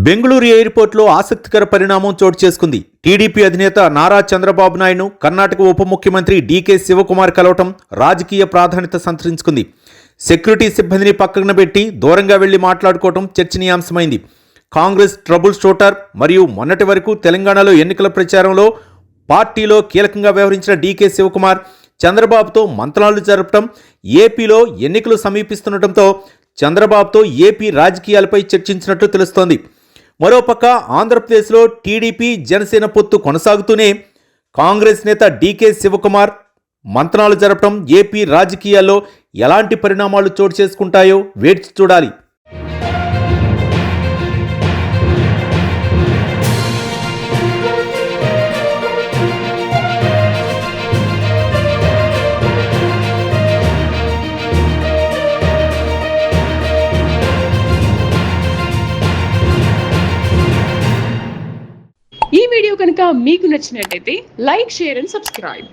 బెంగళూరు ఎయిర్పోర్ట్లో ఆసక్తికర పరిణామం చోటు చేసుకుంది. టీడీపీ అధినేత నారా చంద్రబాబు నాయుడు కర్ణాటక ఉప ముఖ్యమంత్రి డీకే శివకుమార్ కలవటం రాజకీయ ప్రాధాన్యత సంతరించుకుంది. సెక్యూరిటీ సిబ్బందిని పక్కన పెట్టి దూరంగా వెళ్లి మాట్లాడుకోవటం చర్చనీయాంశమైంది. కాంగ్రెస్ ట్రబుల్ షూటర్ మరియు మొన్నటి వరకు తెలంగాణలో ఎన్నికల ప్రచారంలో పార్టీలో కీలకంగా వ్యవహరించిన డీకే శివకుమార్ చంద్రబాబుతో మంత్రాలు జరపడం, ఏపీలో ఎన్నికలు సమీపిస్తుండటంతో చంద్రబాబుతో ఏపీ రాజకీయాలపై చర్చించినట్లు తెలుస్తోంది. మరోపక్క ఆంధ్రప్రదేశ్లో టీడీపీ జనసేన పొత్తు కొనసాగుతూనే కాంగ్రెస్ నేత డీకే శివకుమార్ మంత్రాలు జరపడం ఏపీ రాజకీయాల్లో ఎలాంటి పరిణామాలు చోటు చేసుకుంటాయో వేచి చూడాలి. ఈ వీడియో కనుక మీకు నచ్చినట్లయితే లైక్, షేర్ అండ్ సబ్స్క్రైబ్.